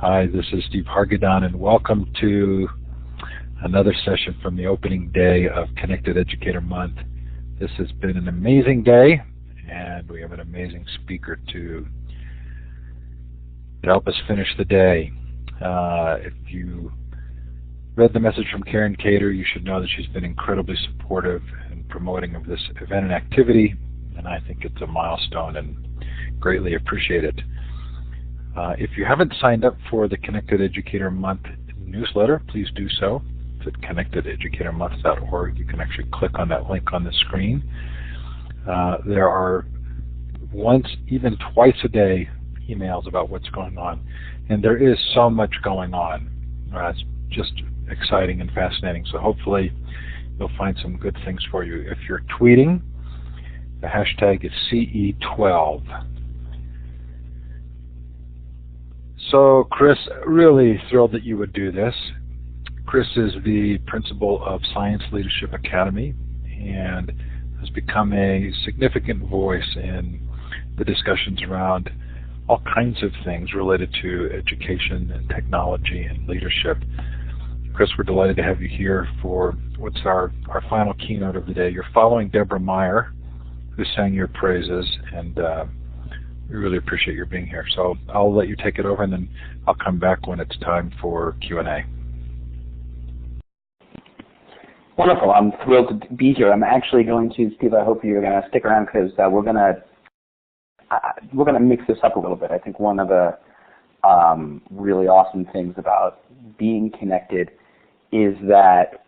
Hi, this is Steve Hargadon, and welcome to another session from the opening day of Connected Educator Month. This has been an amazing day, and we have an amazing speaker to help us finish the day. If you read the message from Karen Cater, you should know that she's been incredibly supportive in promoting of this event and activity, and I think it's a milestone and greatly appreciate it. If you haven't signed up for the Connected Educator Month newsletter, please do so. It's at connectededucatormonth.org. You can actually click on that link on the screen. There are once, even twice a day, emails about what's going on. And there is so much going on. It's just exciting and fascinating. So hopefully you'll find some good things for you. If you're tweeting, the hashtag is CE12. So Chris, really thrilled that you would do this. Chris is the principal of Science Leadership Academy and has become a significant voice in the discussions around all kinds of things related to education and technology and leadership. Chris, we're delighted to have you here for what's our final keynote of the day. You're following Deborah Meyer, who sang your praises, and we really appreciate your being here. So I'll let you take it over, and then I'll come back when it's time for Q&A. Wonderful. I'm thrilled to be here. I'm actually going to, Steve, I hope you're going to stick around because we're going to mix this up a little bit. I think one of the really awesome things about being connected is that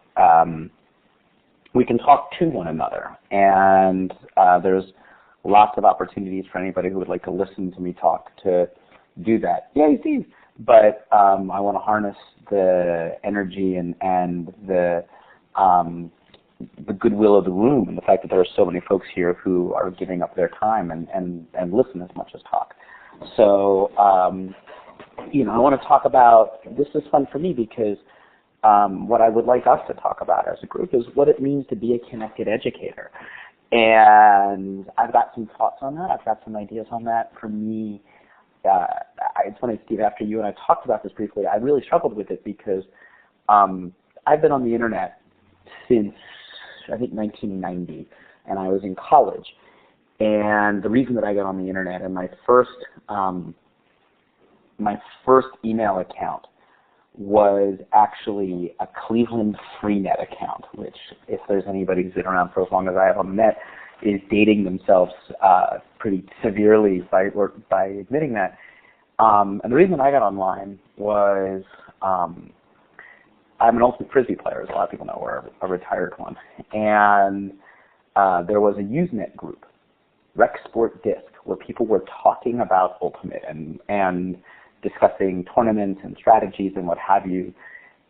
we can talk to one another, and there's lots of opportunities for anybody who would like to listen to me talk to do that. Yay, Steve! But I want to harness the energy and the goodwill of the room and the fact that there are so many folks here who are giving up their time and listen as much as talk. So, I want to talk about, this is fun for me because what I would like us to talk about as a group is what it means to be a connected educator. And I've got some thoughts on that. I've got some ideas on that. For me, it's funny, Steve, after you and I talked about this briefly, I really struggled with it because I've been on the internet since, I think, 1990, and I was in college. And the reason that I got on the internet, and my first email account was actually a Cleveland Freenet account, which, if there's anybody who's been around for as long as I have on the net, is dating themselves pretty severely by admitting that. And the reason I got online was I'm an ultimate frisbee player, as a lot of people know, or a retired one. And there was a Usenet group, Rec Sport Disc, where people were talking about ultimate and discussing tournaments and strategies and what have you,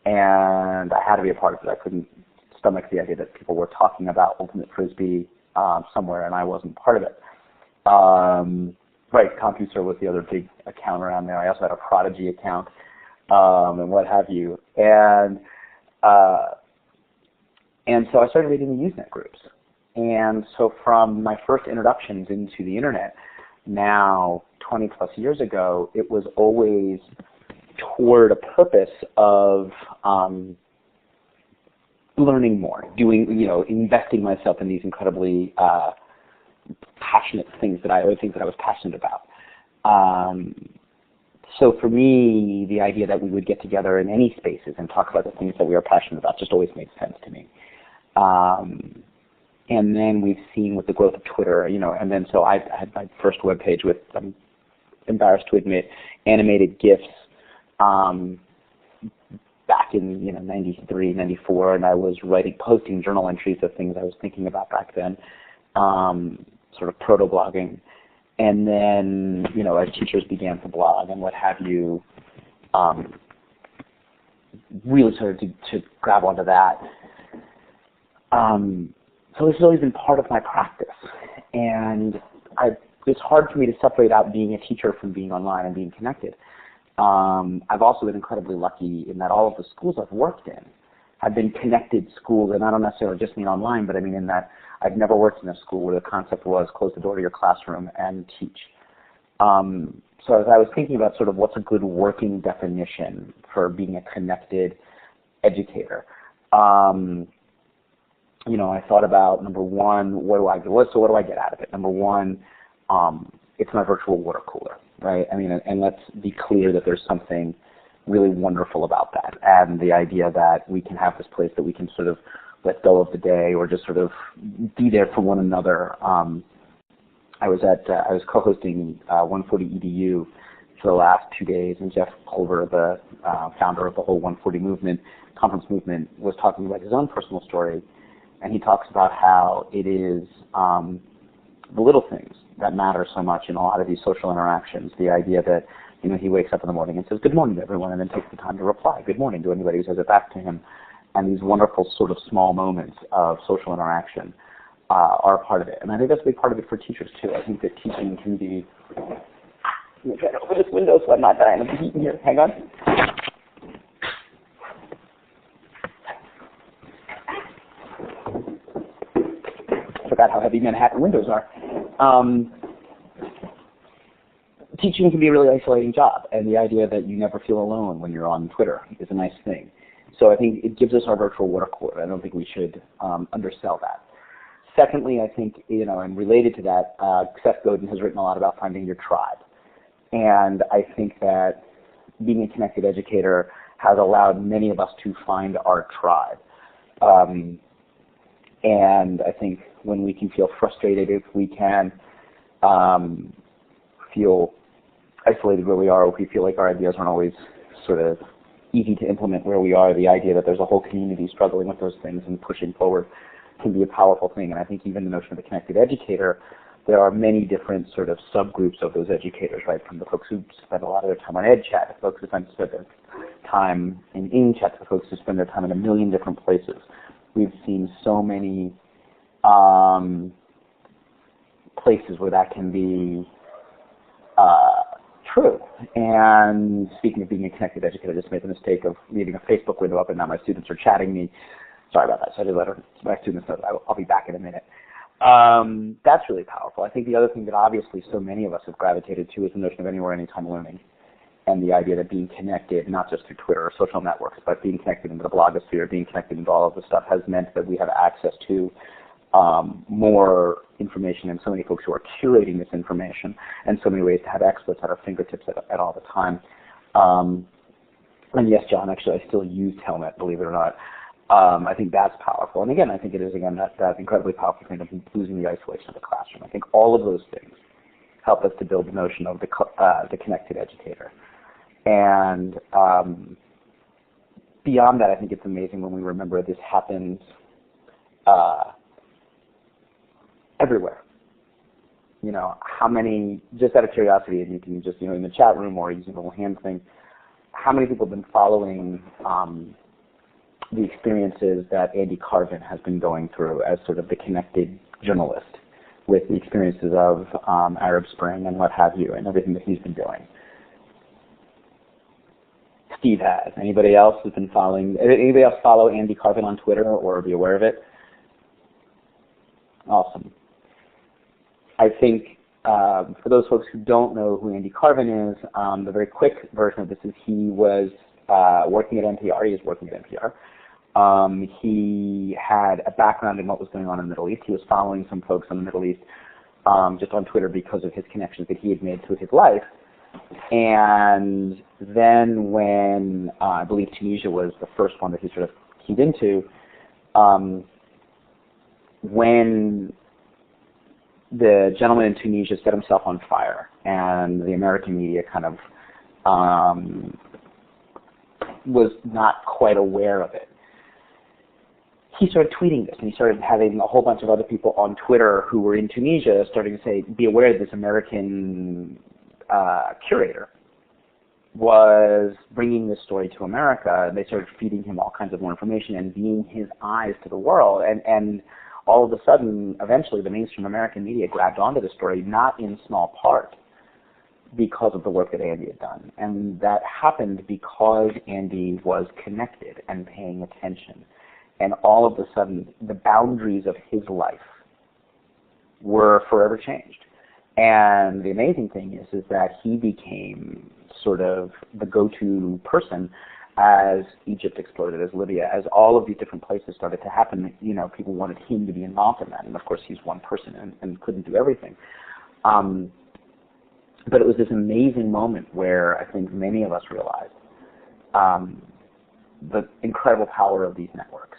and I had to be a part of it. I couldn't stomach the idea that people were talking about ultimate frisbee somewhere and I wasn't part of it. Right, CompuServe was the other big account around there. I also had a Prodigy account and what have you, and so I started reading the Usenet groups. And so from my first introductions into the internet, now 20 plus years ago, it was always toward a purpose of learning more, investing myself in these incredibly passionate things that I was passionate about. So for me, the idea that we would get together in any spaces and talk about the things that we are passionate about just always made sense to me. And then we've seen with the growth of Twitter, and then so I had my first webpage with, I'm embarrassed to admit, animated GIFs back in 93, 94, and I was posting journal entries of things I was thinking about back then, sort of proto-blogging. And then, as teachers began to blog and what have you, really started to grab onto that. So this has always been part of my practice, and it's hard for me to separate out being a teacher from being online and being connected. I've also been incredibly lucky in that all of the schools I've worked in have been connected schools, and I don't necessarily just mean online, but I mean in that I've never worked in a school where the concept was close the door to your classroom and teach. So as I was thinking about sort of what's a good working definition for being a connected educator, you know, I thought about, number one, what do I get out of it? Number one, it's my virtual water cooler, right? I mean, and let's be clear that there's something really wonderful about that, and the idea that we can have this place that we can sort of let go of the day or just sort of be there for one another. I was co-hosting 140 EDU for the last 2 days, and Jeff Pulver, the founder of the whole 140 conference movement, was talking about his own personal story, and he talks about how it is the little things that matter so much in a lot of these social interactions. The idea that, you know, he wakes up in the morning and says, "Good morning" to everyone, and then takes the time to reply, "Good morning" to anybody who says it back to him. And these wonderful sort of small moments of social interaction are a part of it. And I think that's a big part of it for teachers, too. I think that teaching can be... Let me try to open this window so I'm not dying of the heat in here. Hang on. I forgot how heavy Manhattan windows are. Teaching can be a really isolating job, and the idea that you never feel alone when you're on Twitter is a nice thing. So I think it gives us our virtual water cooler. I don't think we should undersell that. Secondly, I think, you know, and related to that, Seth Godin has written a lot about finding your tribe. And I think that being a connected educator has allowed many of us to find our tribe. And I think when we can feel frustrated, if we can feel isolated where we are, if we feel like our ideas aren't always sort of easy to implement where we are, the idea that there's a whole community struggling with those things and pushing forward can be a powerful thing. And I think even the notion of the connected educator, there are many different sort of subgroups of those educators, right? From the folks who spend a lot of their time on EdChat, the folks who spend their time in InChat, the folks who spend their time in a million different places. We've seen so many places where that can be true. And speaking of being a connected educator, I just made the mistake of leaving a Facebook window up, and now my students are chatting me. Sorry about that. So I did let my students know that I'll be back in a minute. That's really powerful. I think the other thing that obviously so many of us have gravitated to is the notion of anywhere, anytime learning, and the idea that being connected, not just through Twitter or social networks, but being connected into the blogosphere, being connected into all of this stuff has meant that we have access to more information, and so many folks who are curating this information, and so many ways to have experts at our fingertips at all the time. And yes, John, actually, I still use Telnet, believe it or not. I think that's powerful. And again, I think it is, again, that incredibly powerful thing of losing the isolation of the classroom. I think all of those things help us to build the notion of the connected educator. And beyond that, I think it's amazing when we remember this happens everywhere. You know, how many, just out of curiosity, and you can just, you know, in the chat room or using the little hand thing, how many people have been following the experiences that Andy Carvin has been going through as sort of the connected journalist with the experiences of Arab Spring and what have you, and everything that he's been doing? Steve has. Anybody else has been following? Anybody else follow Andy Carvin on Twitter or be aware of it? Awesome. I think for those folks who don't know who Andy Carvin is, the very quick version of this is he was working at NPR. He is working at NPR. He had a background in what was going on in the Middle East. He was following some folks in the Middle East just on Twitter because of his connections that he had made through his life. And then when I believe Tunisia was the first one that he sort of keyed into, when the gentleman in Tunisia set himself on fire and the American media kind of was not quite aware of it, he started tweeting this, and he started having a whole bunch of other people on Twitter who were in Tunisia starting to say, be aware that this American curator was bringing this story to America, and they started feeding him all kinds of more information and being his eyes to the world. And all of a sudden, eventually, the mainstream American media grabbed onto the story, not in small part because of the work that Andy had done. And that happened because Andy was connected and paying attention. And all of a sudden, the boundaries of his life were forever changed. And the amazing thing is that he became sort of the go-to person as Egypt exploded, as Libya, as all of these different places started to happen. You know, people wanted him to be involved in that, and of course he's one person and couldn't do everything. But it was this amazing moment where I think many of us realized the incredible power of these networks.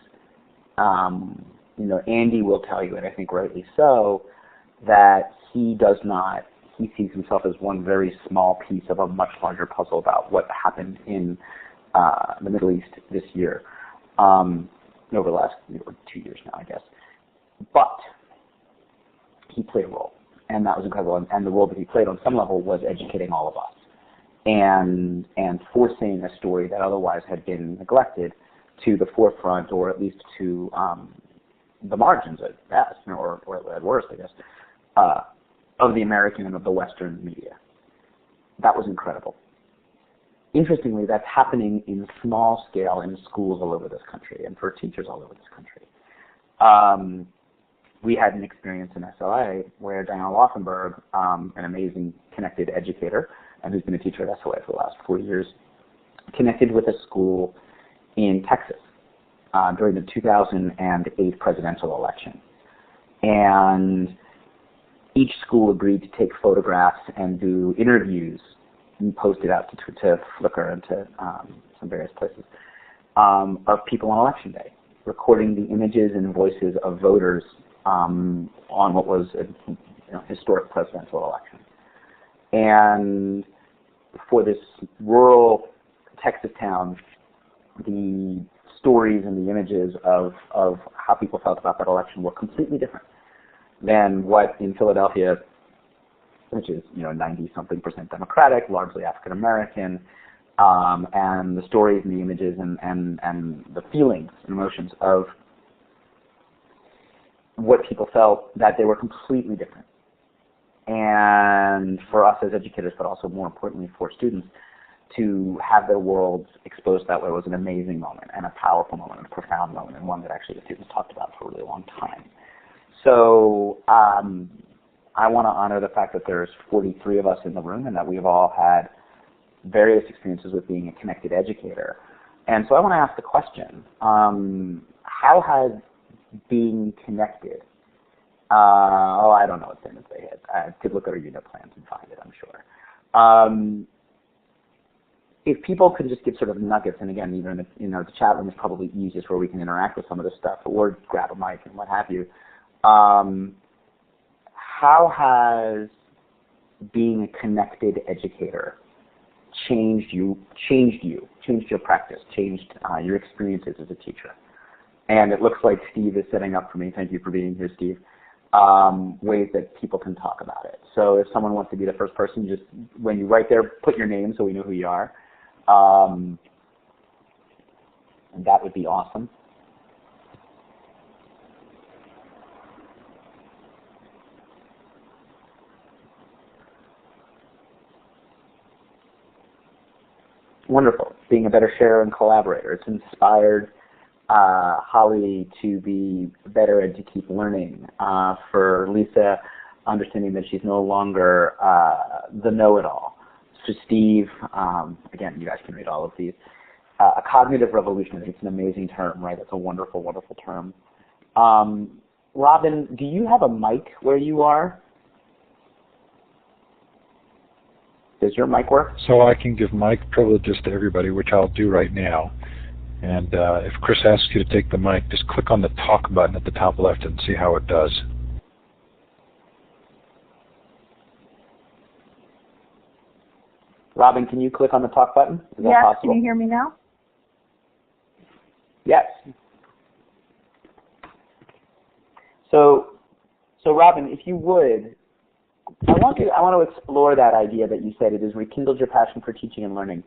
You know, Andy will tell you, and I think rightly so, that he sees himself as one very small piece of a much larger puzzle about what happened in the Middle East this year, over the last 2 years now, I guess. But he played a role, and that was incredible. And the role that he played on some level was educating all of us and forcing a story that otherwise had been neglected to the forefront, or at least to the margins at best, or at worst, I guess, of the American and of the Western media. That was incredible. Interestingly, that's happening in small scale in schools all over this country and for teachers all over this country. We had an experience in SLA where Diana Laufenberg, an amazing connected educator, and who's been a teacher at SLA for the last 4 years, connected with a school in Texas during the 2008 presidential election. And each school agreed to take photographs and do interviews and post it out to Flickr and to some various places of people on Election Day, recording the images and voices of voters on what was a historic presidential election. And for this rural Texas town, the stories and the images of how people felt about that election were completely different than what in Philadelphia, which is 90-something% Democratic, largely African American, and the stories and the images and the feelings and emotions of what people felt, that they were completely different. And for us as educators, but also more importantly for students, to have their worlds exposed that way was an amazing moment and a powerful moment and a profound moment, and one that actually the students talked about for a really long time. So I want to honor the fact that there's 43 of us in the room and that we've all had various experiences with being a connected educator. And so I want to ask the question, how has being connected, I don't know what sentence they hit. I could look at our unit plans and find it, I'm sure. If people could just give sort of nuggets, and again, even if, the chat room is probably easiest where we can interact with some of this stuff, or grab a mic and what have you. How has being a connected educator changed your practice, changed your experiences as a teacher? And it looks like Steve is setting up for me. Thank you for being here, Steve. Ways that people can talk about it. So if someone wants to be the first person, just when you write there, put your name so we know who you are. And that would be awesome. Wonderful. Being a better sharer and collaborator. It's inspired Holly to be better and to keep learning. For Lisa, understanding that she's no longer the know-it-all. For Steve, again, you guys can read all of these. A cognitive revolution, it's an amazing term, right? It's a wonderful, wonderful term. Robin, do you have a mic where you are? Does your mic work? So I can give mic privileges to everybody, which I'll do right now. And if Chris asks you to take the mic, just click on the talk button at the top left and see how it does. Robin, can you click on the talk button? Is that possible? Can you hear me now? Yes. So Robin, if you would, I want to explore that idea that you said it has rekindled your passion for teaching and learning.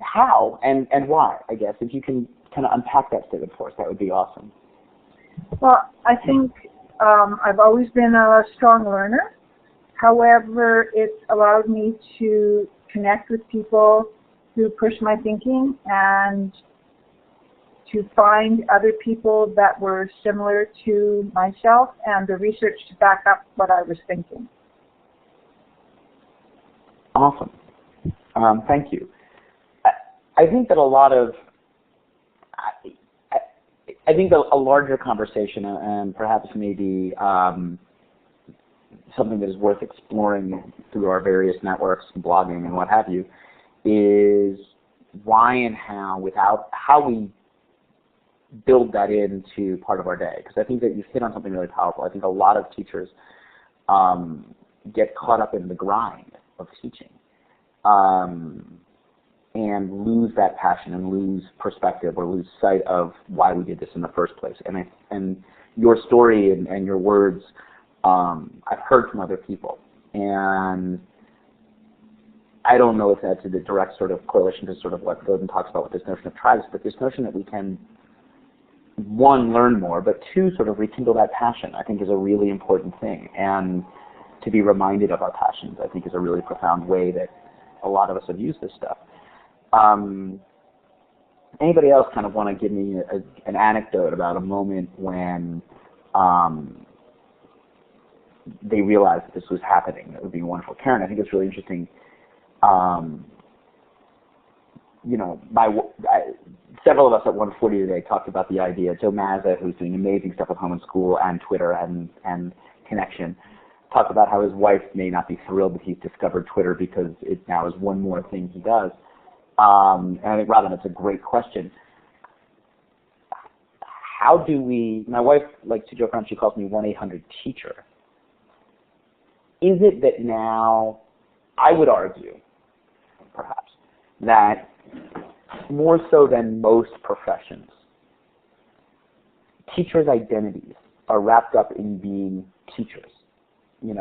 How and why, I guess, if you can kind of unpack that statement for us, that would be awesome. Well, I think I've always been a strong learner. However, it's allowed me to connect with people who push my thinking and to find other people that were similar to myself and the research to back up what I was thinking. Awesome. Thank you. I think that I think a larger conversation, and perhaps maybe something that is worth exploring through our various networks and blogging and what have you, is why and how we build that into part of our day. Because I think that you've hit on something really powerful. I think a lot of teachers get caught up in the grind of teaching and lose that passion and lose perspective or lose sight of why we did this in the first place. And your story and your words, I've heard from other people. And I don't know if that's a direct sort of correlation to sort of what Godin talks about with this notion of tribes, but this notion that we can, one, learn more, but two, sort of rekindle that passion, I think is a really important thing. And to be reminded of our passions, I think, is a really profound way that a lot of us have used this stuff. Anybody else kind of want to give me an anecdote about a moment when they realized that this was happening? That would be wonderful. Karen, I think it's really interesting. Several of us at 140 today talked about the idea. Joe Mazza, who's doing amazing stuff at home and school and Twitter and Connection, talked about how his wife may not be thrilled that he's discovered Twitter because it now is one more thing he does. And I think, Robin, it's a great question. How do we, my wife likes to joke around, she calls me 1-800-teacher. Is it that now, I would argue, perhaps, that more so than most professions, teachers' identities are wrapped up in being teachers.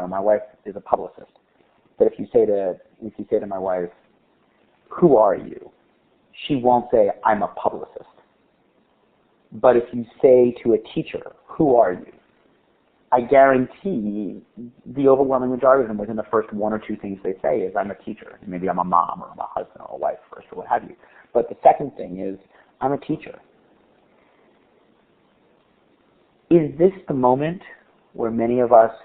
My wife is a publicist, but if you say to my wife, "Who are you?" she won't say, "I'm a publicist." But if you say to a teacher, "Who are you?" I guarantee the overwhelming majority of them, within the first one or two things they say, is, "I'm a teacher." Maybe I'm a mom or I'm a husband or a wife first or what have you. But the second thing is, "I'm a teacher." Is this the moment where many of us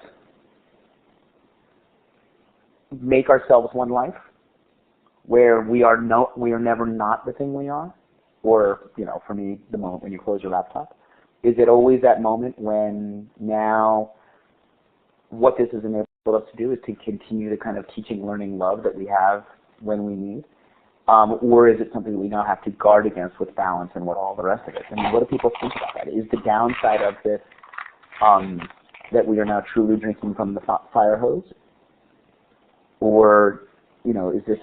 make ourselves one life, where we are never not the thing we are? Or, for me, the moment when you close your laptop? Is it always that moment when now what this has enabled us to do is to continue the kind of teaching, learning love that we have when we need? Or is it something that we now have to guard against with balance and what all the rest of it? I mean, what do people think about that? Is the downside of this that we are now truly drinking from the fire hose? Or, is this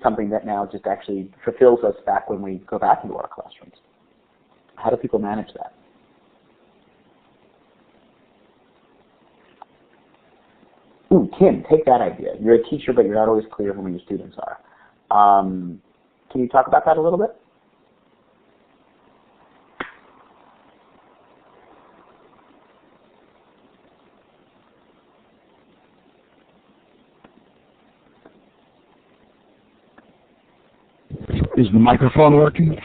something that now just actually fulfills us back when we go back into our classrooms? How do people manage that? Ooh, Kim, take that idea. You're a teacher, but you're not always clear who your students are. Can you talk about that a little bit? Is the microphone working?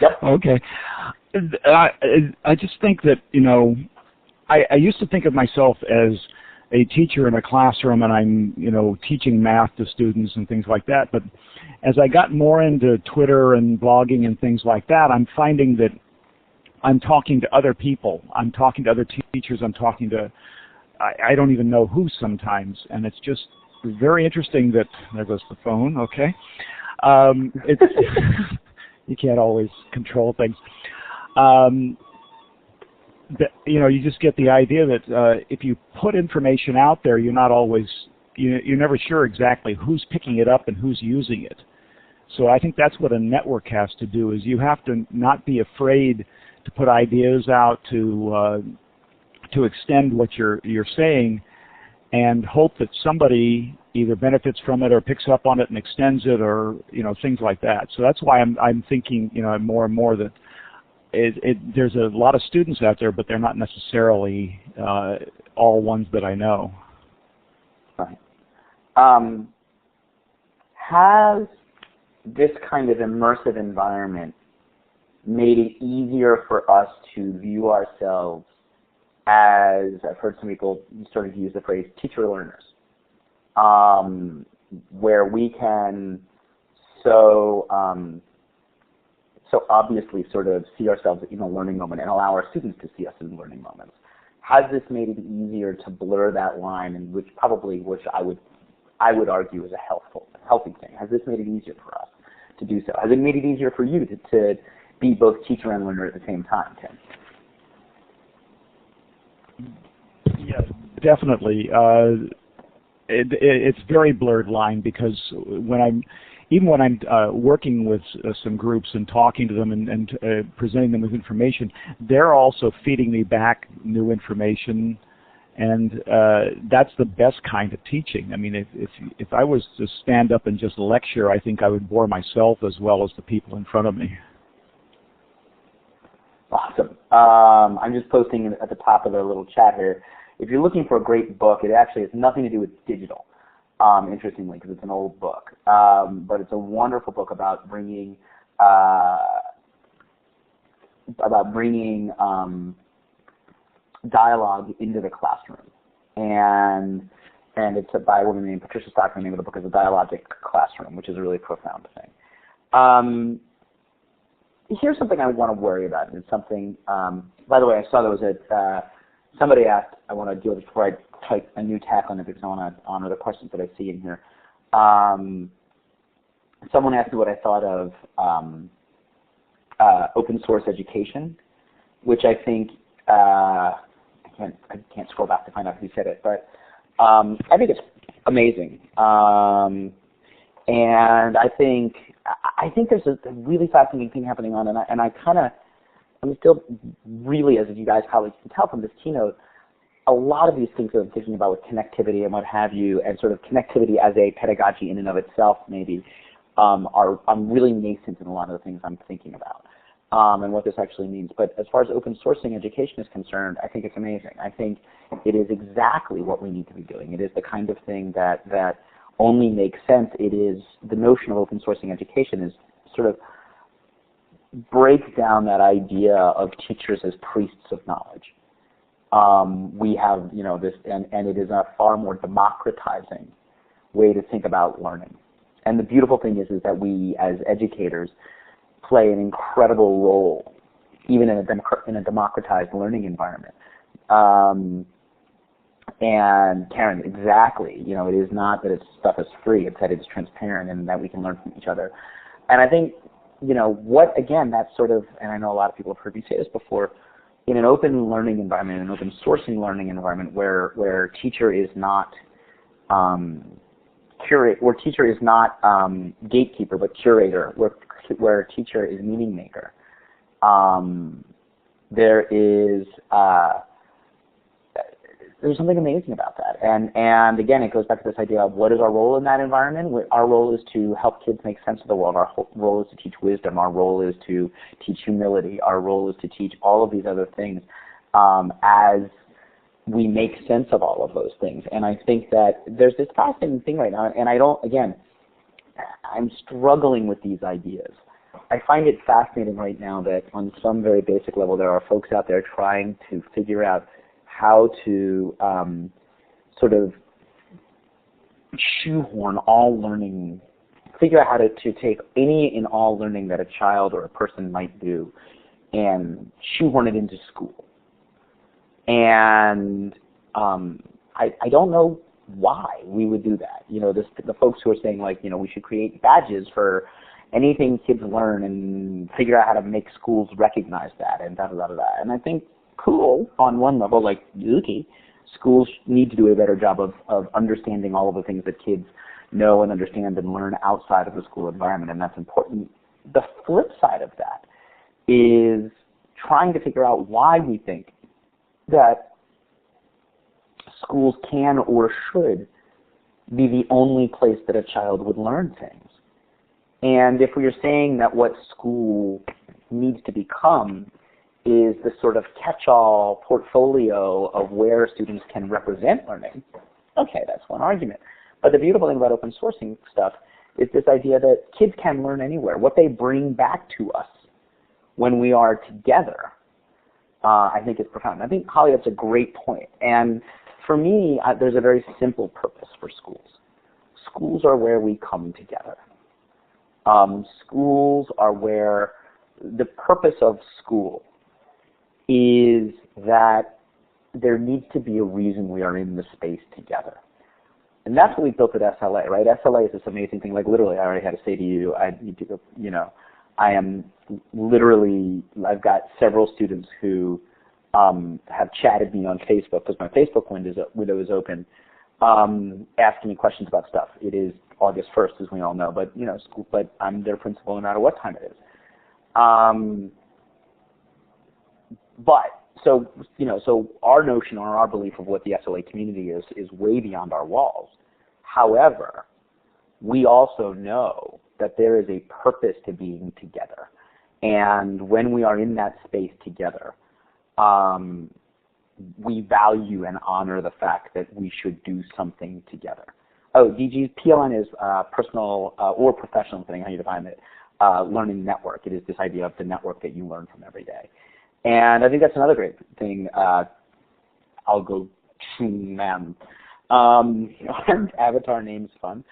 Yep. Okay. I just think that, I used to think of myself as a teacher in a classroom, and I'm, teaching math to students and things like that. But as I got more into Twitter and blogging and things like that, I'm finding that I'm talking to other people. I'm talking to other teachers. I'm talking to, I don't even know who sometimes. And it's just very interesting that, there goes the phone, okay. It's you can't always control things. You just get the idea that if you put information out there, you're not always, you're never sure exactly who's picking it up and who's using it. So I think that's what a network has to do, is you have to not be afraid to put ideas out, to extend what you're saying, and hope that somebody either benefits from it or picks up on it and extends it, or things like that. So that's why I'm thinking more and more that there's a lot of students out there, but they're not necessarily all ones that I know. Right. Has this kind of immersive environment made it easier for us to view ourselves as, I've heard some people sort of use the phrase, teacher learners? where we can so obviously sort of see ourselves in a learning moment and allow our students to see us in learning moments. Has this made it easier to blur that line, and which I would argue is a healthy thing? Has this made it easier for us to do so? Has it made it easier for you to be both teacher and learner at the same time, Tim? Yeah, definitely. It's very blurred line, because when I'm working with some groups and talking to them and presenting them with information, they're also feeding me back new information, and that's the best kind of teaching. I mean, if I was to stand up and just lecture, I think I would bore myself as well as the people in front of me. Awesome. I'm just posting at the top of the little chat here. If you're looking for a great book, it actually has nothing to do with digital, interestingly, because it's an old book. But it's a wonderful book about bringing dialogue into the classroom. And it's by a woman named Patricia Stockman. The name of the book is The Dialogic Classroom, which is a really profound thing. Here's something I want to worry about. It's something, by the way, I saw there was somebody asked, I want to deal with this before I type a new tack on it, because I want to honor the questions that I see in here. Someone asked me what I thought of open source education, which I think, I can't scroll back to find out who said it, but I think it's amazing. And I think there's a really fascinating thing happening on, and I'm still really, as you guys probably can tell from this keynote, a lot of these things that I'm thinking about with connectivity and what have you, and sort of connectivity as a pedagogy in and of itself, maybe, I'm really nascent in a lot of the things I'm thinking about, and what this actually means. But as far as open sourcing education is concerned, I think it's amazing. I think it is exactly what we need to be doing. It is the kind of thing that only makes sense. It is, the notion of open sourcing education is sort of break down that idea of teachers as priests of knowledge. We have, this, and it is a far more democratizing way to think about learning. And the beautiful thing is that we, as educators, play an incredible role, even in a democratized learning environment. And Karen, exactly, it is not that stuff is free, it's that it's transparent and that we can learn from each other. And I think, that sort of, and I know a lot of people have heard me say this before, in an open learning environment, an open sourcing learning environment where teacher is not gatekeeper but curator, where teacher is meaning maker, there's something amazing about that. And again, it goes back to this idea of what is our role in that environment. Our role is to help kids make sense of the world. Our role is to teach wisdom. Our role is to teach humility. Our role is to teach all of these other things as we make sense of all of those things. And I think that there's this fascinating thing right now, and I'm struggling with these ideas. I find it fascinating right now that on some very basic level there are folks out there trying to figure out how to sort of shoehorn all learning, figure out how to take any and all learning that a child or a person might do and shoehorn it into school. And I don't know why we would do that. The folks who are saying, we should create badges for anything kids learn and figure out how to make schools recognize that and da-da-da-da-da. And I think, cool, on one level, okay, schools need to do a better job of understanding all of the things that kids know and understand and learn outside of the school environment, and that's important. The flip side of that is trying to figure out why we think that schools can or should be the only place that a child would learn things. And if we are saying that what school needs to become is the sort of catch-all portfolio of where students can represent learning, okay, that's one argument. But the beautiful thing about open sourcing stuff is this idea that kids can learn anywhere. What they bring back to us when we are together, I think is profound. I think, Holly, that's a great point. And for me, there's a very simple purpose for schools. schools are where we come together. Schools are where the purpose of school is that there needs to be a reason we are in the space together. And that's what we built at SLA, right? SLA is this amazing thing. Like literally, I already had to say to you, I need to go, I am literally, I've got several students who have chatted me on Facebook because my Facebook window is open, asking me questions about stuff. It is August 1st, as we all know, but school, but I'm their principal no matter what time it is. So our notion or our belief of what the SLA community is way beyond our walls. However, we also know that there is a purpose to being together. And when we are in that space together, we value and honor the fact that we should do something together. Oh, DG, PLN is personal or professional, depending on how you define it, learning network. It is this idea of the network that you learn from every day. And I think that's another great thing. I'll go ma'am. Avatar name is fun.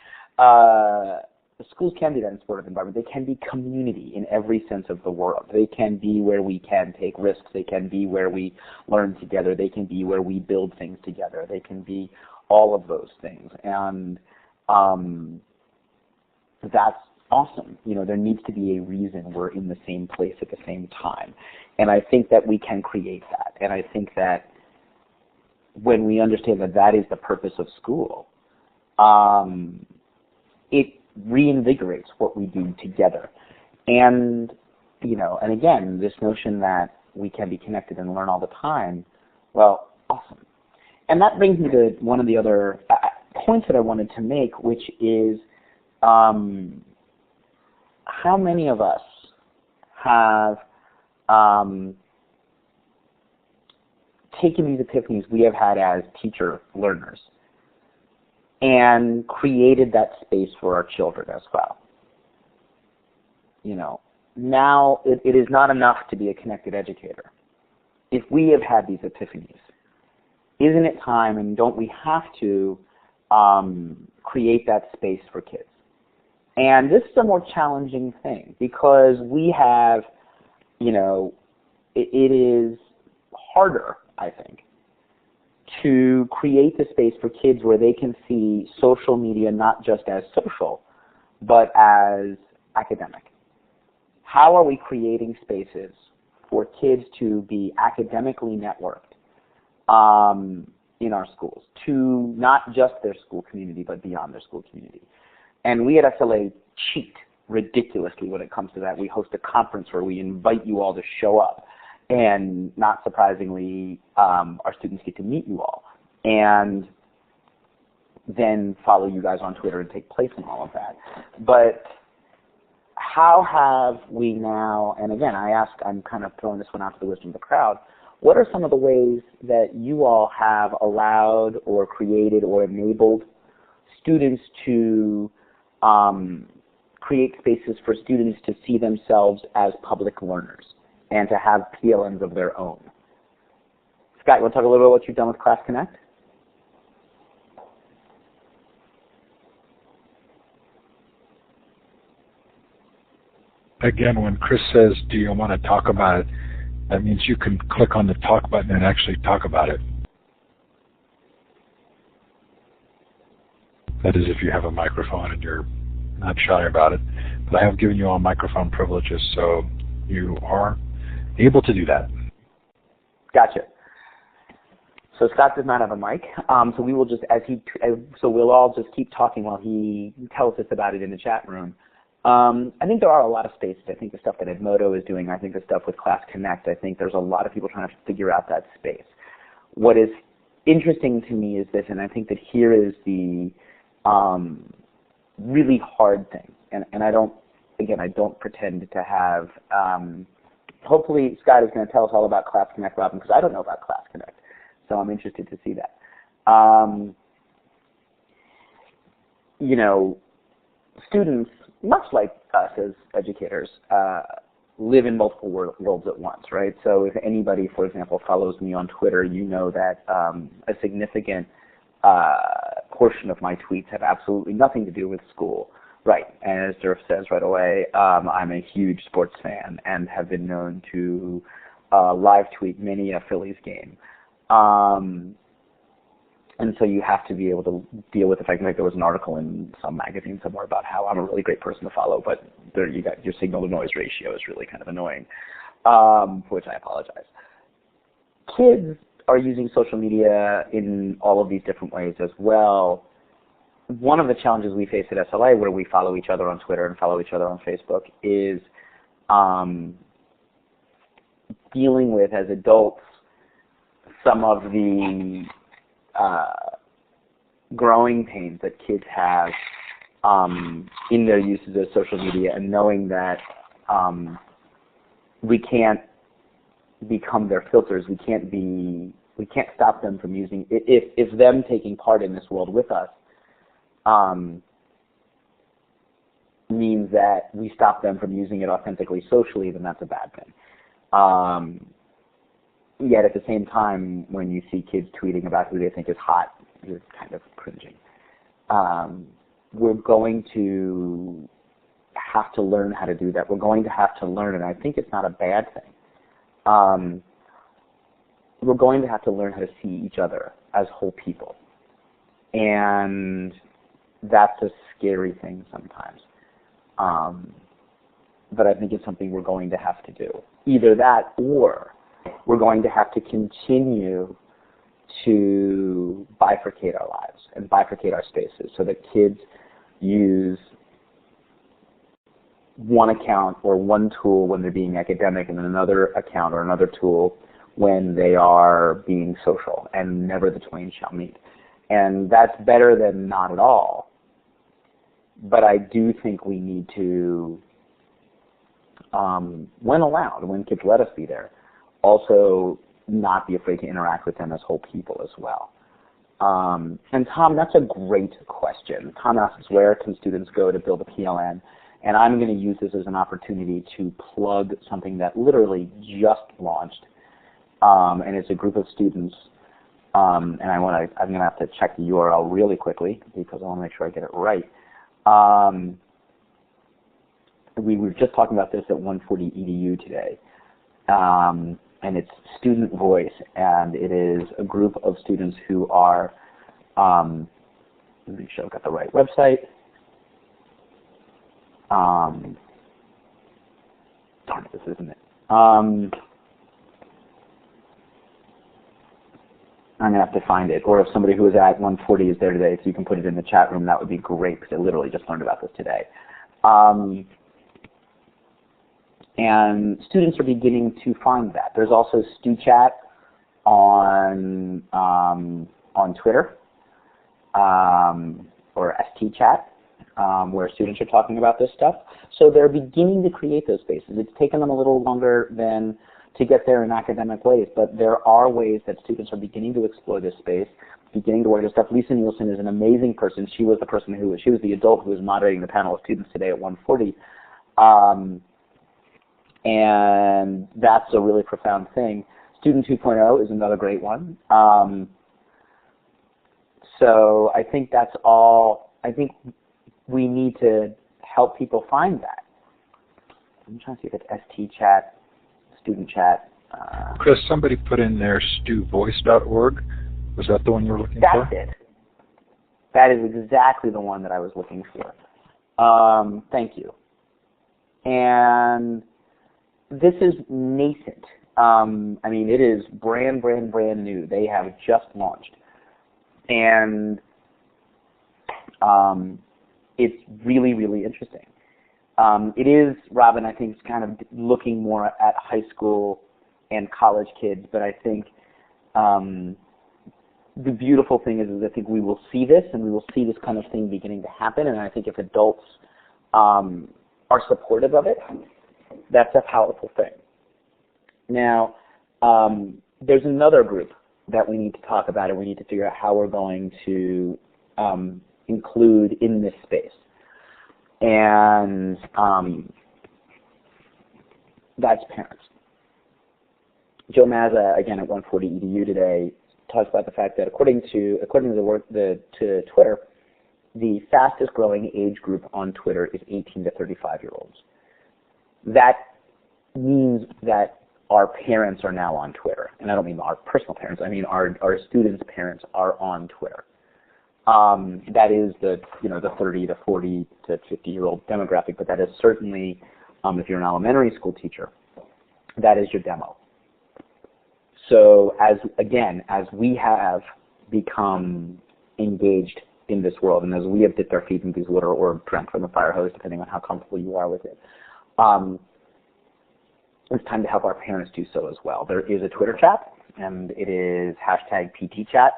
Schools can be that supportive environment. They can be community in every sense of the word. They can be where we can take risks. They can be where we learn together. They can be where we build things together. They can be all of those things. And that's awesome. There needs to be a reason we're in the same place at the same time. And I think that we can create that. And I think that when we understand that that is the purpose of school, it reinvigorates what we do together. And, and again, this notion that we can be connected and learn all the time, well, awesome. And that brings me to one of the other points that I wanted to make, which is how many of us have taken these epiphanies we have had as teacher learners and created that space for our children as well. Now it is not enough to be a connected educator. If we have had these epiphanies, isn't it time, and don't we have to create that space for kids? And this is a more challenging thing because we have, it is harder, I think, to create the space for kids where they can see social media not just as social, but as academic. How are we creating spaces for kids to be academically networked in our schools, to not just their school community, but beyond their school community? And we at SLA cheat ridiculously when it comes to that. We host a conference where we invite you all to show up. And not surprisingly, our students get to meet you all and then follow you guys on Twitter and take place in all of that. But how have we now, and again, I'm kind of throwing this one out to the wisdom of the crowd, what are some of the ways that you all have allowed or created or enabled students to create spaces for students to see themselves as public learners and to have PLNs of their own? Scott, you want to talk a little bit about what you've done with Class Connect? Again, when Chris says, do you want to talk about it, that means you can click on the talk button and actually talk about it. That is if you have a microphone and you're not shy about it. But I have given you all microphone privileges, so you are able to do that. Gotcha. So Scott does not have a mic, so we will just, so we'll all just keep talking while he tells us about it in the chat room. I think there are a lot of spaces. I think the stuff that Edmodo is doing, I think the stuff with Class Connect, I think there's a lot of people trying to figure out that space. What is interesting to me is this, and I think that here is the really hard thing, and I don't pretend to have, hopefully Scott is going to tell us all about Class Connect, Robin, because I don't know about Class Connect, so I'm interested to see that. Students, much like us as educators, live in multiple worlds at once, right? So if anybody, for example, follows me on Twitter, you know that a significant portion of my tweets have absolutely nothing to do with school. Right, and as Durf says right away, I'm a huge sports fan and have been known to live tweet many a Phillies game. And so you have to be able to deal with the fact that there was an article in some magazine somewhere about how I'm a really great person to follow, but there you got your signal to noise ratio is really kind of annoying, for which I apologize. Kids are using social media in all of these different ways as well. One of the challenges we face at SLA, where we follow each other on Twitter and follow each other on Facebook, is dealing with, as adults, some of the growing pains that kids have in their uses of social media, and knowing that we can't become their filters. We can't stop them from using it. If them taking part in this world with us means that we stop them from using it authentically socially, then that's a bad thing. Yet at the same time, when you see kids tweeting about who they think is hot, you're kind of cringing. We're going to have to learn how to do that. We're going to have to learn, and I think it's not a bad thing. We're going to have to learn how to see each other as whole people. And that's a scary thing sometimes. But I think it's something we're going to have to do. Either that, or we're going to have to continue to bifurcate our lives and bifurcate our spaces so that kids use one account or one tool when they're being academic, and then another account or another tool when they are being social, and never the twain shall meet. And that's better than not at all. But I do think we need to, when allowed, when kids let us be there, also not be afraid to interact with them as whole people as well. And Tom, that's a great question. Tom asks, where can students go to build a PLN? And I'm going to use this as an opportunity to plug something that literally just launched. And it's a group of students. And I'm going to have to check the URL really quickly because I want to make sure I get it right. We were just talking about this at 140 EDU today. And it's Student Voice, and it is a group of students who are, let me make sure I've got the right website. Darn it, this isn't it. I'm going to have to find it, or if somebody who was at 140 is there today, so you can put it in the chat room, that would be great, because I literally just learned about this today. And students are beginning to find that. There's also StuChat on Twitter, or STChat, where students are talking about this stuff. So they're beginning to create those spaces. It's taken them a little longer than to get there in academic ways, but there are ways that students are beginning to explore this space, beginning to work this stuff. Lisa Nielsen is an amazing person. She was the adult who was moderating the panel of students today at 140. And that's a really profound thing. Student 2.0 is another great one. So I think that's all. I think we need to help people find that. I'm trying to see if it's STChat, Student Chat. Chris, somebody put in there stuvoice.org. Was that the one you were looking for? That's it. That is exactly the one that I was looking for. Thank you. And this is nascent. I mean, it is brand new. They have just launched. And it's really, really interesting. It is, Robin, I think, kind of looking more at high school and college kids, but I think the beautiful thing is I think we will see this, and we will see this kind of thing beginning to happen, and I think if adults are supportive of it, that's a powerful thing. Now, there's another group that we need to talk about, and we need to figure out how we're going to include in this space. And that's parents. Joe Mazza, again, at 140 EDU today, talks about the fact that according to to Twitter, the fastest growing age group on Twitter is 18 to 35-year-olds. That means that our parents are now on Twitter, and I don't mean our personal parents. I mean our students' parents are on Twitter. That is the 30 to 40 to 50-year-old demographic, but that is certainly, if you're an elementary school teacher, that is your demo. So as we have become engaged in this world, and as we have dipped our feet into this water or drank from the fire hose, depending on how comfortable you are with it, it's time to help our parents do so as well. There is a Twitter chat, and it is #PTChat,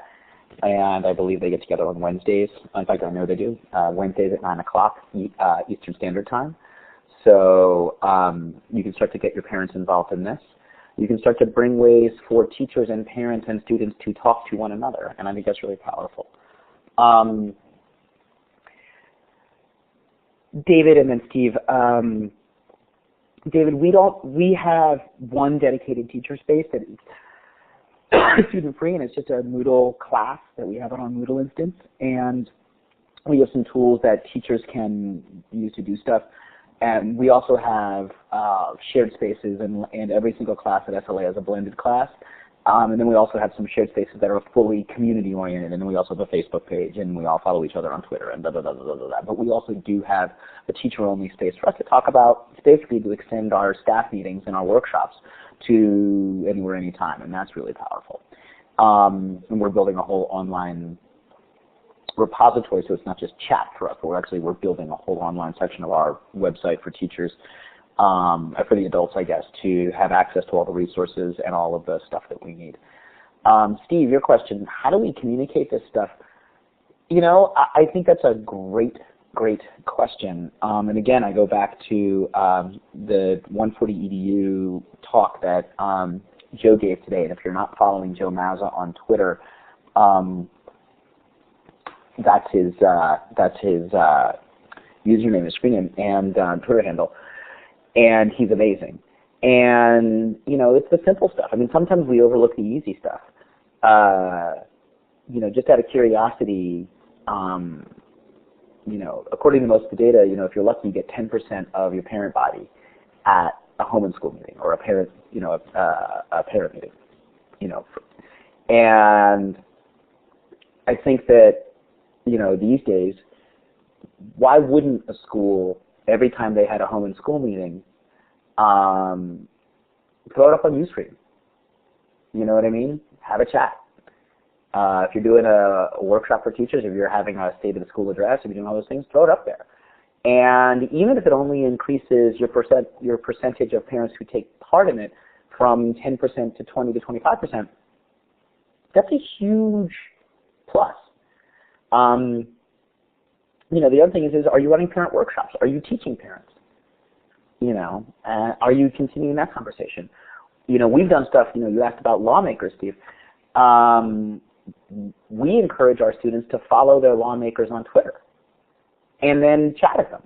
and I believe they get together on Wednesdays. In fact, I know they do. Wednesdays at 9 o'clock Eastern Standard Time. So you can start to get your parents involved in this. You can start to bring ways for teachers and parents and students to talk to one another, and I think that's really powerful. David and then Steve. David, we have one dedicated teacher space that is student free, and it's just a Moodle class that we have on our Moodle instance, and we have some tools that teachers can use to do stuff. And we also have shared spaces, and every single class at SLA has a blended class. And then we also have some shared spaces that are fully community-oriented, and then we also have a Facebook page, and we all follow each other on Twitter, and blah, blah, blah, blah, blah, blah. But we also do have a teacher-only space for us to talk about, basically to extend our staff meetings and our workshops to anywhere, anytime, and that's really powerful. And we're building a whole online repository, so it's not just chat for us, but we're building a whole online section of our website for teachers, for the adults, I guess, to have access to all the resources and all of the stuff that we need. Steve, your question, how do we communicate this stuff? I think that's a great question. And again, I go back to the 140 EDU talk that Joe gave today, and if you're not following Joe Mazza on Twitter, that's his username, his screen name, and Twitter handle, and he's amazing. And it's the simple stuff. I mean, sometimes we overlook the easy stuff. Just out of curiosity, according to most of the data, if you're lucky, you get 10% of your parent body at a home and school meeting or a parent meeting. And I think that these days, why wouldn't a school, every time they had a home and school meeting, throw it up on Ustream? You know what I mean? Have a chat. If you're doing a workshop for teachers, if you're having a state of the school address, if you're doing all those things, throw it up there. And even if it only increases your percentage of parents who take part in it from 10% to 20 to 25%, that's a huge plus. The other thing is are you running parent workshops? Are you teaching parents? Are you continuing that conversation? We've done stuff, you asked about lawmakers, Steve. We encourage our students to follow their lawmakers on Twitter and then chat at them.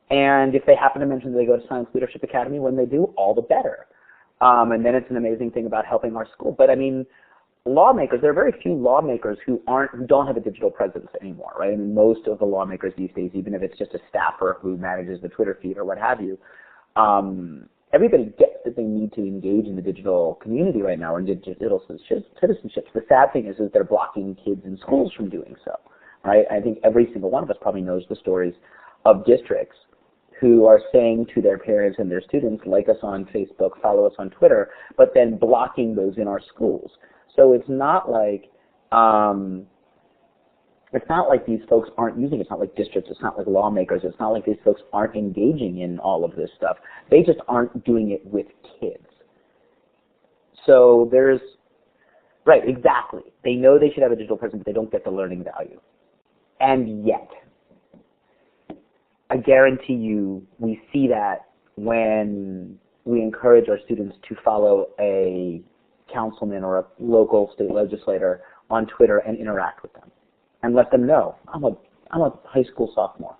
And if they happen to mention that they go to Science Leadership Academy, when they do, all the better. And then it's an amazing thing about helping our school. But I mean, lawmakers, there are very few lawmakers who don't have a digital presence anymore, right? I mean, most of the lawmakers these days, even if it's just a staffer who manages the Twitter feed or what have you, everybody gets that they need to engage in the digital community right now, or in digital citizenship. The sad thing is they're blocking kids in schools from doing so, right? I think every single one of us probably knows the stories of districts who are saying to their parents and their students, like us on Facebook, follow us on Twitter, but then blocking those in our schools. So it's not like these folks aren't using it. It's not like districts. It's not like lawmakers. It's not like these folks aren't engaging in all of this stuff. They just aren't doing it with kids. So right, exactly. They know they should have a digital presence, but they don't get the learning value. And yet, I guarantee you, we see that when we encourage our students to follow a councilman or a local state legislator on Twitter and interact with them and let them know, I'm a high school sophomore,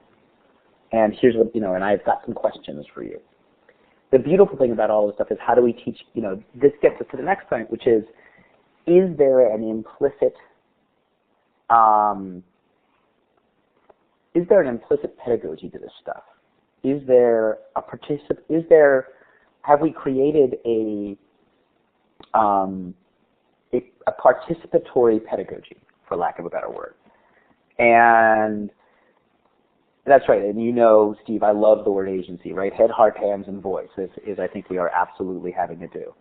and here's what, and I've got some questions for you. The beautiful thing about all this stuff is how do we teach, this gets us to the next point, which is is there an implicit pedagogy to this stuff? Is there a have we created a participatory pedagogy, for lack of a better word? And that's right, and you know, Steve, I love the word agency, right? Head, heart, hands, and voice is I think we are absolutely having to do.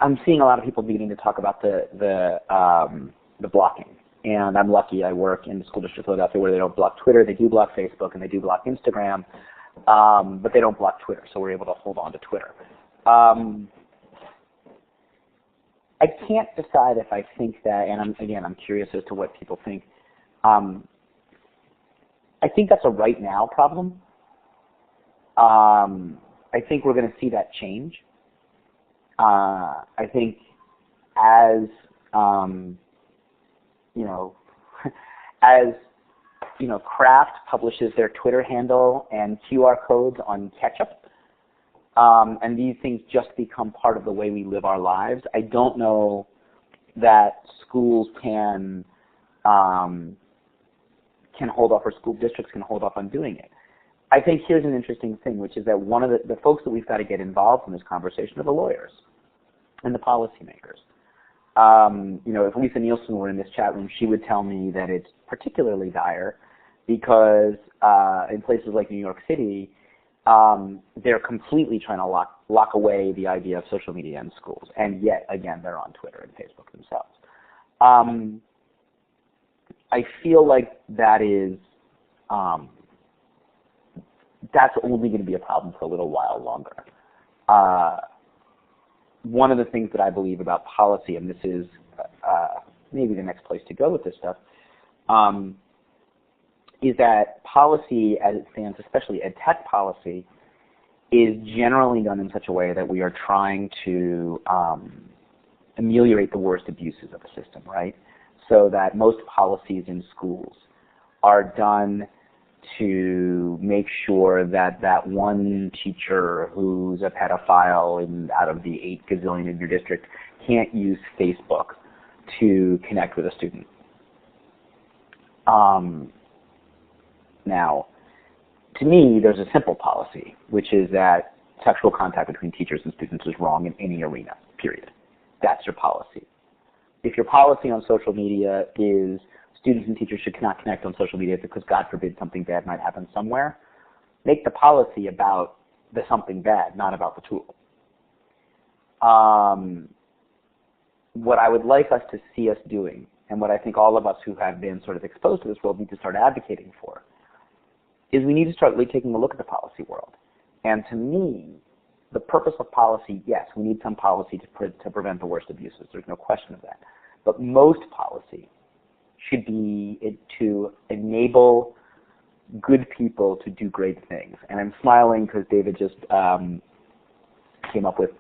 I'm seeing a lot of people beginning to talk about the blocking, and I'm lucky. I work in the school district of Philadelphia where they don't block Twitter, they do block Facebook, and they do block Instagram, but they don't block Twitter, so we're able to hold on to Twitter. I can't decide if I think that, and I'm curious as to what people think. I think that's a right now problem. I think we're going to see that change. I think as Kraft publishes their Twitter handle and QR codes on ketchup, and these things just become part of the way we live our lives, I don't know that schools can hold off, or school districts can hold off on doing it. I think here's an interesting thing, which is that one of the folks that we've got to get involved in this conversation are the lawyers and the policymakers. If Lisa Nielsen were in this chat room, she would tell me that it's particularly dire because in places like New York City, they're completely trying to lock away the idea of social media in schools, and yet again they're on Twitter and Facebook themselves. I feel like that is that's only going to be a problem for a little while longer. One of the things that I believe about policy, and this is maybe the next place to go with this stuff, is that policy as it stands, especially ed tech policy, is generally done in such a way that we are trying to ameliorate the worst abuses of the system, right? So that most policies in schools are done to make sure that that one teacher who's a pedophile out of the 8 gazillion in your district can't use Facebook to connect with a student. Now, to me, there's a simple policy, which is that sexual contact between teachers and students is wrong in any arena, period. That's your policy. If your policy on social media is students and teachers should not connect on social media because, God forbid, something bad might happen somewhere, make the policy about the something bad, not about the tool. What I would like us to see us doing, and what I think all of us who have been sort of exposed to this world need to start advocating for, is we need to start really taking a look at the policy world. And to me, the purpose of policy, yes, we need some policy to prevent the worst abuses. There's no question of that. But most policy should be to enable good people to do great things. And I'm smiling because David just came up with,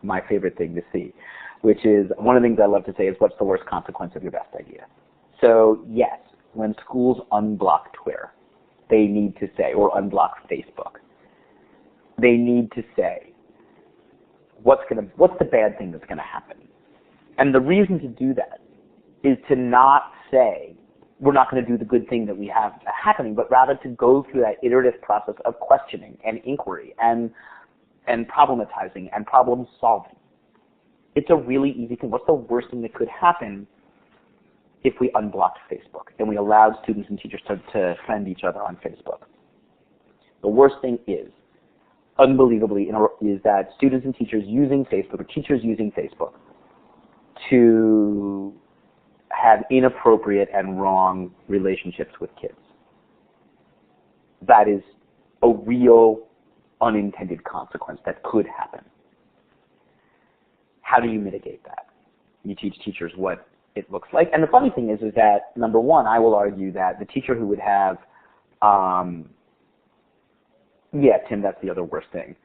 my favorite thing to see, which is one of the things I love to say is, what's the worst consequence of your best idea? So yes, when schools unblock Twitter, they need to say, or unblock Facebook, they need to say, what's the bad thing that's going to happen? And the reason to do that is to not say, we're not going to do the good thing that we have happening, but rather to go through that iterative process of questioning and inquiry and problematizing and problem solving. It's a really easy thing. What's the worst thing that could happen if we unblocked Facebook and we allowed students and teachers to friend each other on Facebook? The worst thing is, unbelievably, is that students and teachers using Facebook, or teachers using Facebook, to have inappropriate and wrong relationships with kids. That is a real unintended consequence that could happen. How do you mitigate that? You teach teachers what it looks like. And the funny thing is that, number one, I will argue that the teacher who would have, yeah, Tim, that's the other worst thing.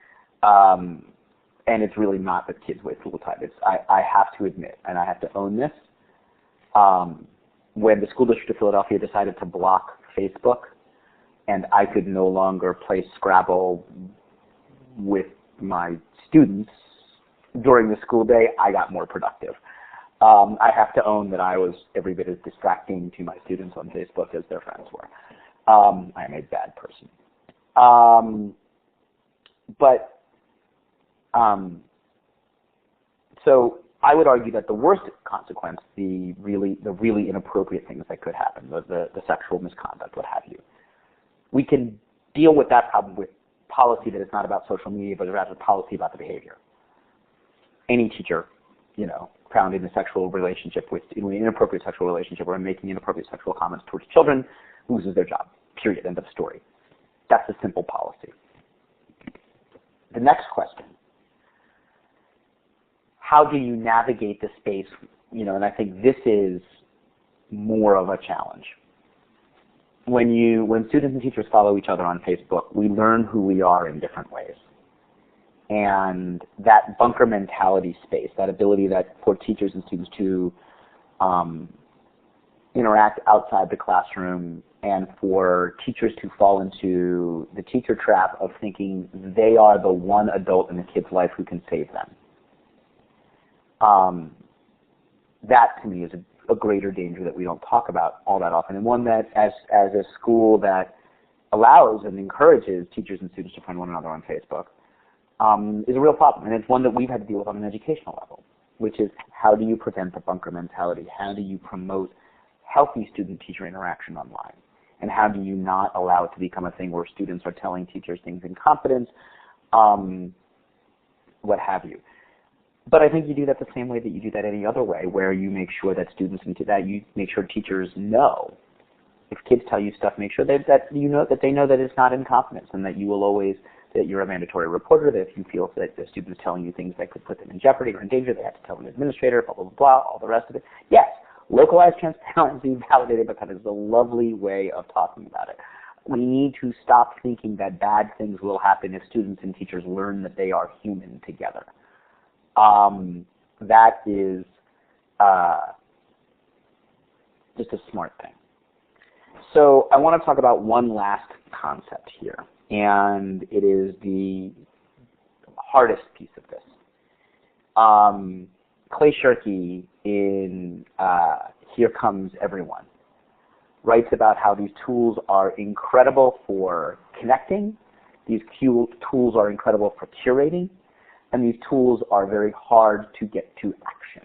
And it's really not that kids waste little time. I have to admit, and I have to own this, when the school district of Philadelphia decided to block Facebook, and I could no longer play Scrabble with my students during the school day, I got more productive. I have to own that I was every bit as distracting to my students on Facebook as their friends were. I am a bad person. So I would argue that the worst consequence, the really inappropriate things that could happen, the sexual misconduct, what have you, we can deal with that problem with policy that is not about social media, but rather policy about the behavior. Any teacher, found in a sexual relationship in an inappropriate sexual relationship or making inappropriate sexual comments towards children loses their job. Period. End of story. That's a simple policy. The next question: how do you navigate the space? And I think this is more of a challenge. When students and teachers follow each other on Facebook, we learn who we are in different ways. And that bunker mentality space, that ability for teachers and students to interact outside the classroom, and for teachers to fall into the teacher trap of thinking they are the one adult in the kid's life who can save them. That, to me, is a greater danger that we don't talk about all that often, and one that, as a school that allows and encourages teachers and students to find one another on Facebook, is a real problem, and it's one that we've had to deal with on an educational level, which is how do you prevent the bunker mentality? How do you promote healthy student-teacher interaction online? And how do you not allow it to become a thing where students are telling teachers things in confidence, what have you? But I think you do that the same way that you do that any other way, where you make sure that you make sure teachers know. If kids tell you stuff, make sure that they know that it's not in confidence, and that you will always, that you're a mandatory reporter, that if you feel that the student is telling you things that could put them in jeopardy or in danger, they have to tell an administrator, blah, blah, blah, blah, all the rest of it. Yes, localized transparency, validated, but that is a lovely way of talking about it. We need to stop thinking that bad things will happen if students and teachers learn that they are human together. That is just a smart thing. So I want to talk about one last concept here, and it is the hardest piece of this. Clay Shirky in Here Comes Everyone writes about how these tools are incredible for connecting, these tools are incredible for curating, and these tools are very hard to get to action.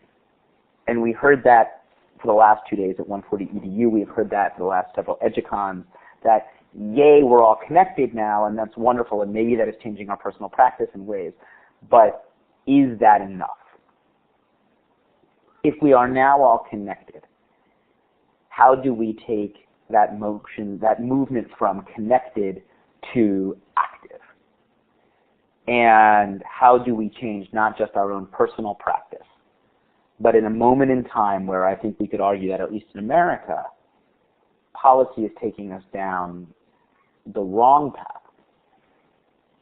And we heard that for the last 2 days at 140 EDU. We've heard that for the last several EDUCONs, that yay, we're all connected now, and that's wonderful, and maybe that is changing our personal practice in ways. But is that enough? If we are now all connected, how do we take that movement from connected to active? And how do we change not just our own personal practice, but in a moment in time where I think we could argue that, at least in America, policy is taking us down the wrong path,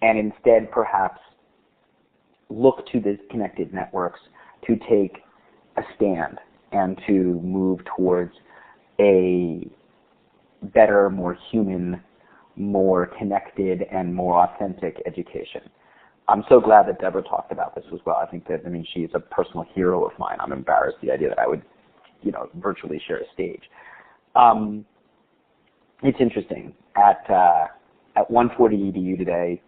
and instead perhaps look to these connected networks to take a stand and to move towards a better, more human, more connected, and more authentic education. I'm so glad that Deborah talked about this as well. I think that, she's a personal hero of mine. I'm embarrassed the idea that I would, virtually share a stage. It's interesting. At 140 EDU today,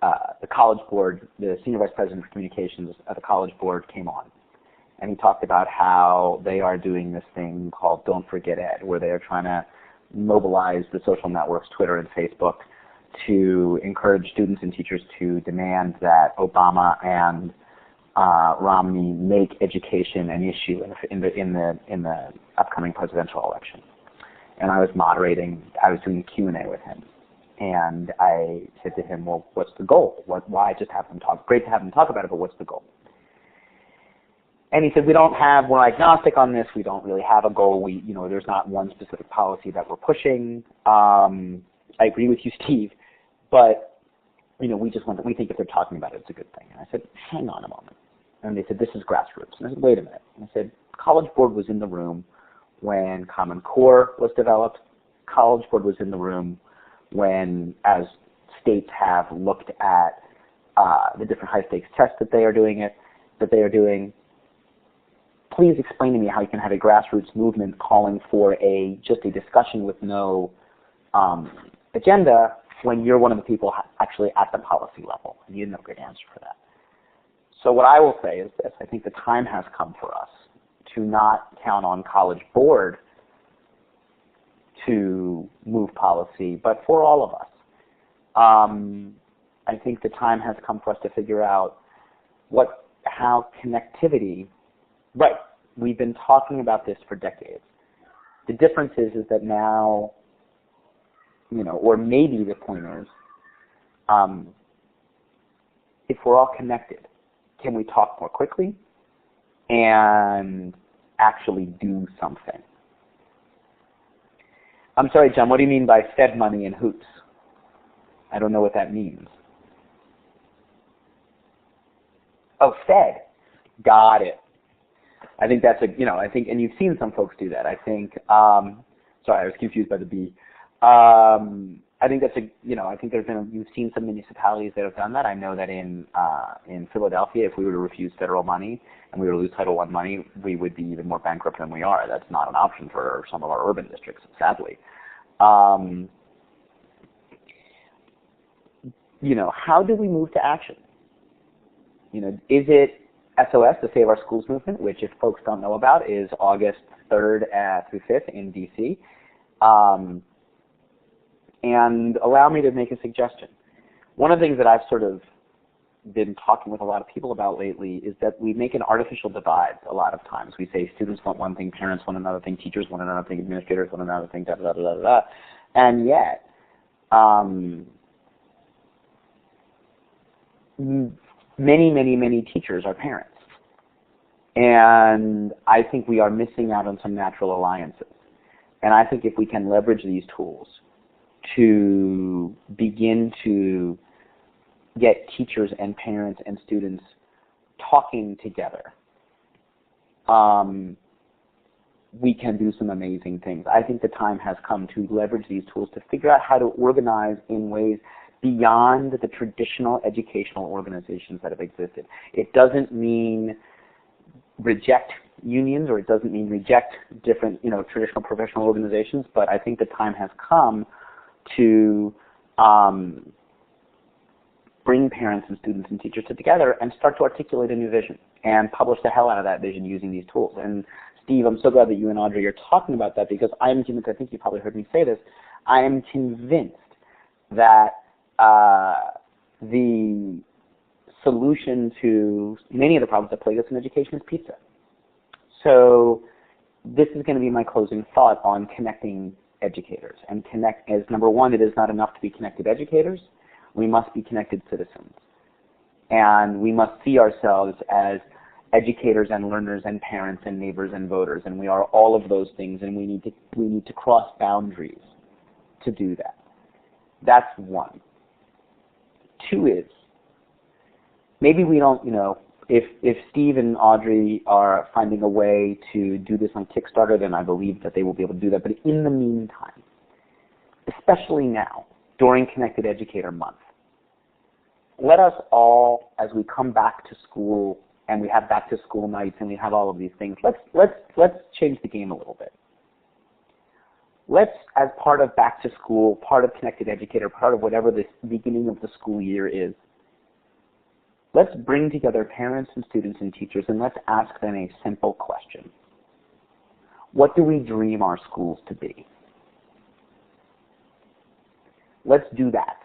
the College Board, the Senior Vice President for Communications at the College Board came on. And he talked about how they are doing this thing called Don't Forget Ed, where they are trying to mobilize the social networks, Twitter and Facebook, to encourage students and teachers to demand that Obama and Romney make education an issue in the upcoming presidential election. And I was doing a Q&A with him. And I said to him, well, what's the goal? Why just have them talk? Great to have them talk about it, but what's the goal? And he said, we're agnostic on this. We don't really have a goal. There's not one specific policy that we're pushing. I agree with you, Steve, but, we think if they're talking about it, it's a good thing. And I said, hang on a moment. And they said, this is grassroots. And I said, wait a minute. And I said, College Board was in the room when Common Core was developed. College Board was in the room when, as states have looked at the different high-stakes tests that they are doing. Please explain to me how you can have a grassroots movement calling for just a discussion with no agenda when you're one of the people actually at the policy level. And you have no great answer for that. So what I will say is this: I think the time has come for us to not count on College Board to move policy, but for all of us. I think the time has come for us to figure out how connectivity. Right, we've been talking about this for decades. The difference is that now, or maybe the point is, if we're all connected, can we talk more quickly and actually do something? I'm sorry, John, what do you mean by Fed money and hoops? I don't know what that means. Oh, Fed. Got it. I think that's and you've seen some folks do that. I think, sorry, I was confused by the B. I think that's I think you've seen some municipalities that have done that. I know that in Philadelphia, if we were to refuse federal money and we were to lose Title I money, we would be even more bankrupt than we are. That's not an option for some of our urban districts, sadly. How do we move to action? Is it SOS, the Save Our Schools movement, which, if folks don't know about, is August 3rd through 5th in D.C. And allow me to make a suggestion. One of the things that I've sort of been talking with a lot of people about lately is that we make an artificial divide a lot of times. We say students want one thing, parents want another thing, teachers want another thing, administrators want another thing, da da da da da. And yet, many teachers are parents. And I think we are missing out on some natural alliances. And I think if we can leverage these tools to begin to get teachers and parents and students talking together, we can do some amazing things. I think the time has come to leverage these tools to figure out how to organize in ways beyond the traditional educational organizations that have existed. It doesn't mean reject unions, or it doesn't mean reject different, traditional professional organizations, but I think the time has come to bring parents and students and teachers together and start to articulate a new vision and publish the hell out of that vision using these tools. And Steve, I'm so glad that you and Audrey are talking about that, because I am convinced, I think you probably heard me say this, I am convinced that the solution to many of the problems that plague us in education is pizza. So this is going to be my closing thought on connecting educators. And connect as number one, it is not enough to be connected educators. We must be connected citizens. And we must see ourselves as educators and learners and parents and neighbors and voters. And we are all of those things, and we need to cross boundaries to do that. That's one. Two is, maybe we don't, if Steve and Audrey are finding a way to do this on Kickstarter, then I believe that they will be able to do that. But in the meantime, especially now, during Connected Educator Month, let us all, as we come back to school and we have back to school nights and we have all of these things, let's change the game a little bit. Let's, as part of back to school, part of Connected Educator, part of whatever the beginning of the school year is, let's bring together parents and students and teachers, and let's ask them a simple question. What do we dream our schools to be? Let's do that.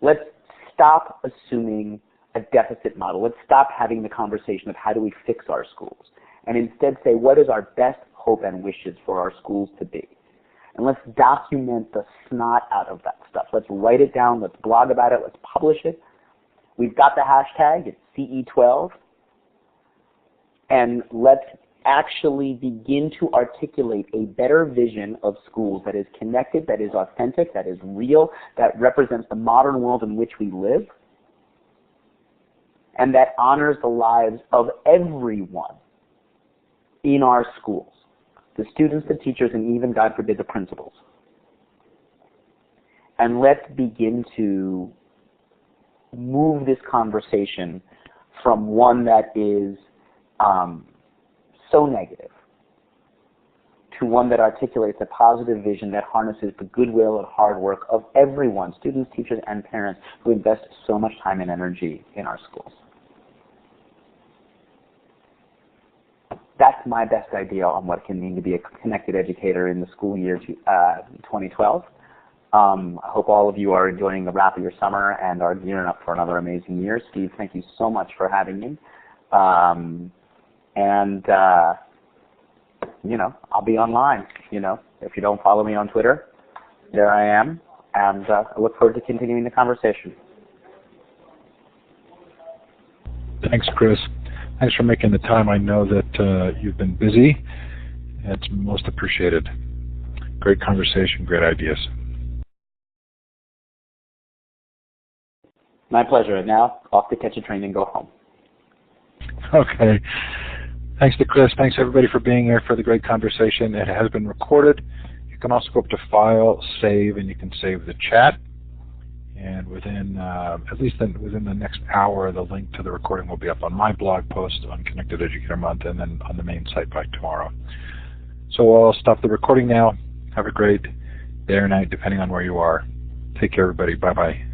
Let's stop assuming a deficit model. Let's stop having the conversation of how do we fix our schools, and instead say, what is our best hope and wishes for our schools to be? And let's document the snot out of that stuff. Let's write it down. Let's blog about it. Let's publish it. We've got the hashtag. It's CE12. And let's actually begin to articulate a better vision of schools that is connected, that is authentic, that is real, that represents the modern world in which we live, and that honors the lives of everyone in our schools. The students, the teachers, and even, God forbid, the principals. and let's begin to move this conversation from one that is so negative to one that articulates a positive vision that harnesses the goodwill and hard work of everyone, students, teachers, and parents who invest so much time and energy in our schools. That's my best idea on what it can mean to be a connected educator in the school year 2012. I hope all of you are enjoying the wrap of your summer and are gearing up for another amazing year. Steve, thank you so much for having me. You know, I'll be online. You know, if you don't follow me on Twitter, there I am, and I look forward to continuing the conversation. Thanks, Chris. Thanks for making the time. I know that you've been busy. It's most appreciated. Great conversation, great ideas. My pleasure. And now, off to catch a train and go home. Okay. Thanks to Chris. Thanks, everybody, for being here for the great conversation. It has been recorded. You can also go up to File, Save, and you can save the chat. And within, at least within the next hour, the link to the recording will be up on my blog post on Connected Educator Month and then on the main site by tomorrow. So I'll stop the recording now. Have a great day or night, depending on where you are. Take care, everybody. Bye-bye.